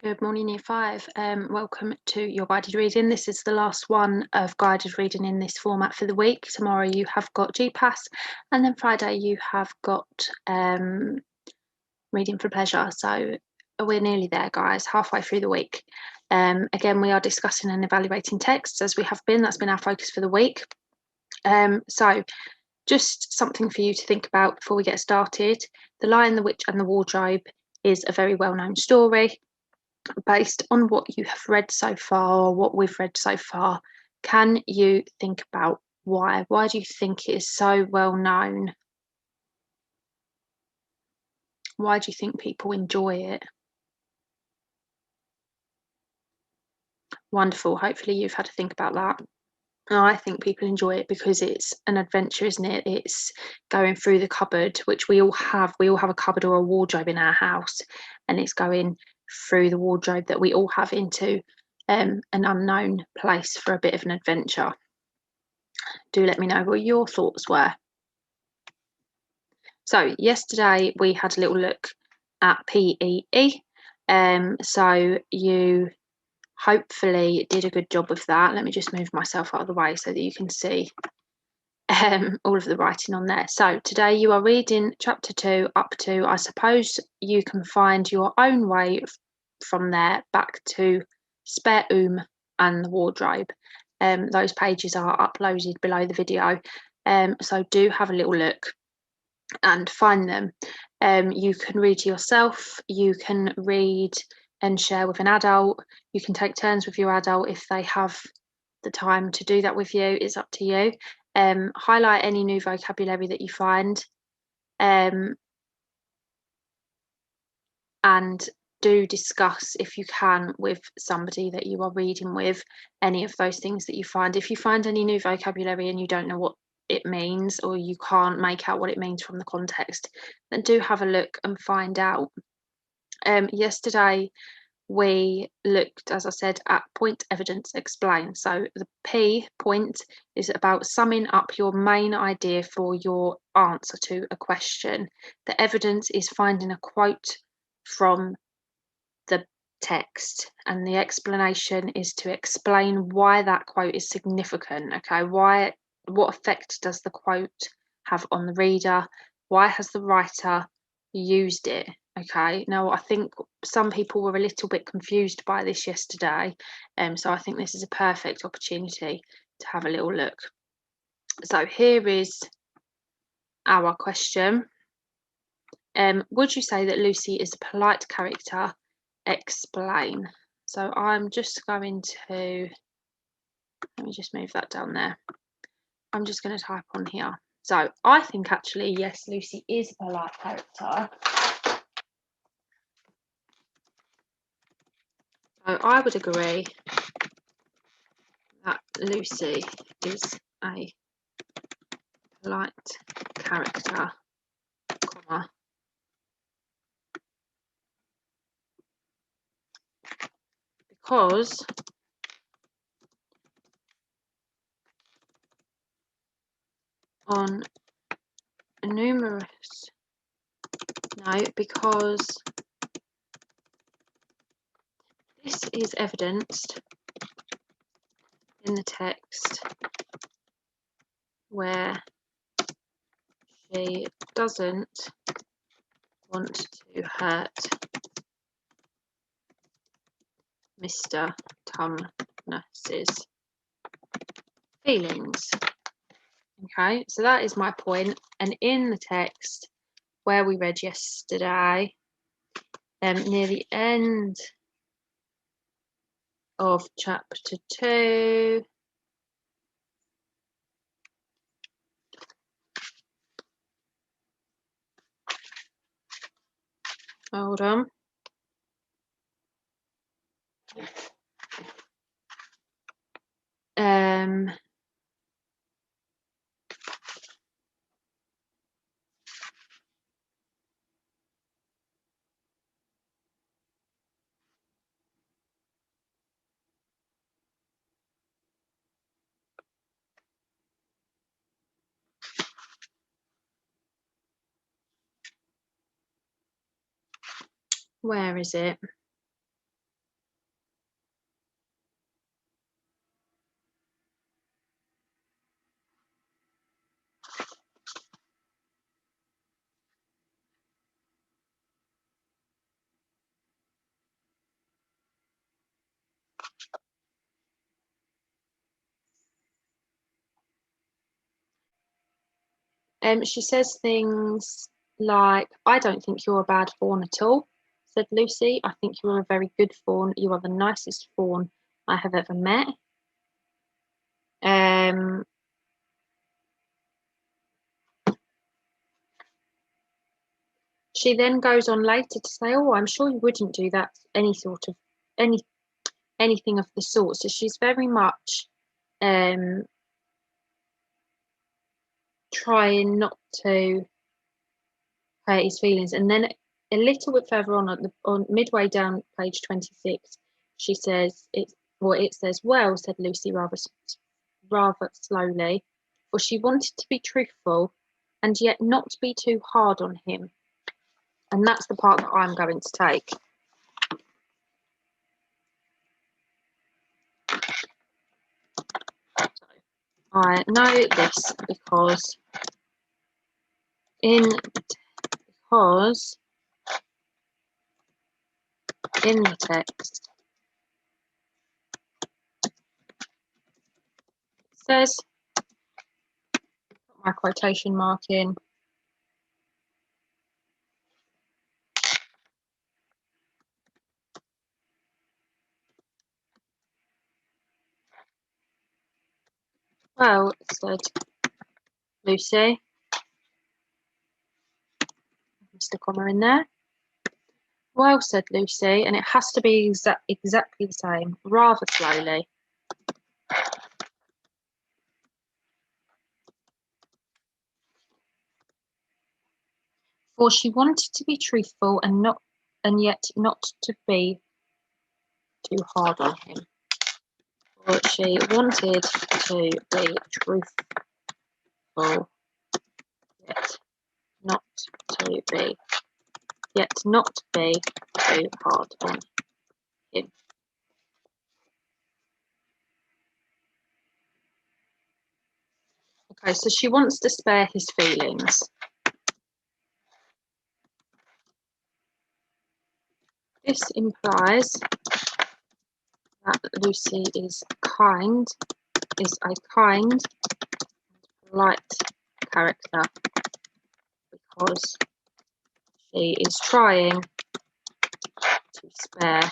Good morning, Year 5. Welcome to your guided reading. This is the last one of guided reading in this format for the week. Tomorrow you have got GPAS, and then Friday you have got reading for pleasure. So we're nearly there, guys, halfway through the week. Again, we are discussing and evaluating texts as we have been. That's been our focus for the week. So just something for you to think about before we get started. The Lion, the Witch and the Wardrobe is a very well-known story. Based on what you have read so far, or what we've read so far, can you think about why? Why do you think it is so well known? Why do you think people enjoy it? Wonderful. Hopefully you've had to think about that. I think people enjoy it because it's an adventure, isn't it? It's going through the cupboard, which we all have. We all have a cupboard or a wardrobe in our house, and it's going through the wardrobe that we all have into an unknown place for a bit of an adventure. Do let me know what your thoughts were. So yesterday we had a little look at PEE. So you hopefully did a good job with that. Let me just move myself out of the way so that you can see all of the writing on there. So today you are reading chapter 2 up to, I suppose you can find your own way from there back to Spare and the Wardrobe. Those pages are uploaded below the video. So do have a little look and find them. You can read yourself, you can read and share with an adult, you can take turns with your adult if they have the time to do that with you. It's up to you. Highlight any new vocabulary that you find, and do discuss, if you can, with somebody that you are reading with, any of those things that you find. If you find any new vocabulary and you don't know what it means, or you can't make out what it means from the context, then do have a look and find out. Yesterday we looked, as I said, at point, evidence, explain. So the P point is about summing up your main idea for your answer to a question. The evidence is finding a quote from the text, and the explanation is to explain why that quote is significant. Okay, what effect does the quote have on the reader? Why has the writer used it? Okay, now I think some people were a little bit confused by this yesterday, so I think this is a perfect opportunity to have a little look. So here is our question. Would you say that Lucy is a polite character? Explain. So I'm just going to, let me just move that down there. I'm just going to type on here. So I think actually, yes, Lucy is a polite character. So I would agree that Lucy is a polite character, comma, because on numerous, no, because this is evidenced in the text where she doesn't want to hurt Mr. Tumnus's feelings. Okay, so that is my point. And in the text where we read yesterday, near the end of chapter 2, hold on. Where is it? She says things like, I don't think you're a bad fawn at all, said Lucy. I think you're a very good fawn. You are the nicest fawn I have ever met. She then goes on later to say, oh, I'm sure you wouldn't do that, anything of the sort. So she's very much trying not to hurt his feelings. And then a little bit further on midway down page 26, she says, it says, well, said Lucy rather slowly, for she wanted to be truthful and yet not be too hard on him. And that's the part that I'm going to take. I know this because in the text it says, put my quotation mark in, well, said Lucy, Mr. comma in there. Well, said Lucy, and it has to be exactly the same, rather slowly. For she wanted to be truthful and yet not to be too hard on him. For she wanted to be truthful, yet not be too hard on him. Okay, so she wants to spare his feelings. This implies that Lucy is a kind, polite character because she is trying to spare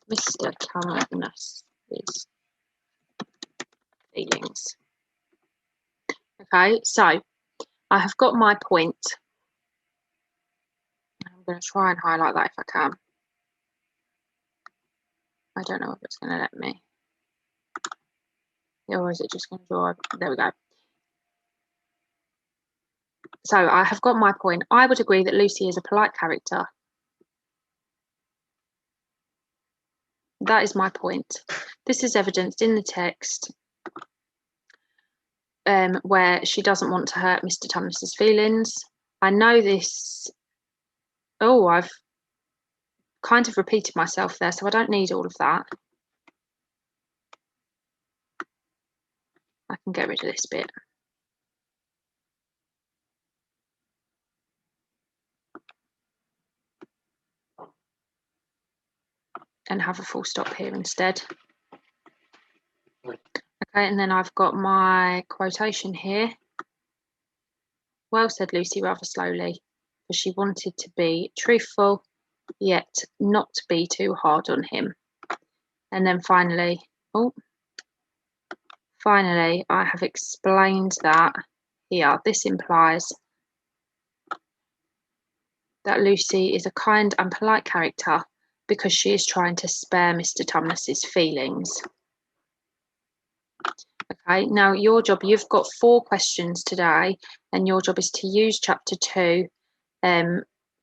Mr. Tumnus's feelings. Okay, so I have got my point. I'm going to try and highlight that if I can. I don't know if it's going to let me. Or is it just going to draw? There we go. So I have got my point. I would agree that Lucy is a polite character. That is my point. This is evidenced in the text where she doesn't want to hurt Mr. Tumnus's feelings. I know this. Oh, I've kind of repeated myself there, so I don't need all of that. I can get rid of this bit. And have a full stop here instead. Okay, and then I've got my quotation here. Well, said Lucy rather slowly, for she wanted to be truthful, yet not be too hard on him. And then finally, I have explained that here. This implies that Lucy is a kind and polite character because she is trying to spare Mr. Tumnus's feelings. Okay, now your job, you've got 4 questions today, and your job is to use chapter 2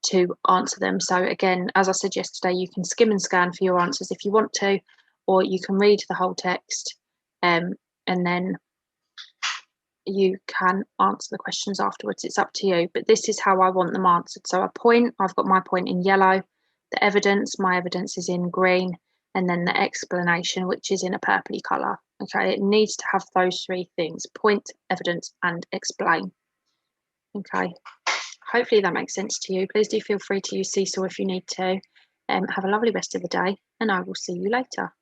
to answer them. So again, as I said yesterday, you can skim and scan for your answers if you want to, or you can read the whole text and then you can answer the questions afterwards. It's up to you, but this is how I want them answered. So I've got my point in yellow, the evidence, my evidence is in green, and then the explanation, which is in a purpley colour. Okay, it needs to have those 3 things: point, evidence, and explain. Okay, hopefully that makes sense to you. Please do feel free to use Seesaw if you need to. Have a lovely rest of the day, and I will see you later.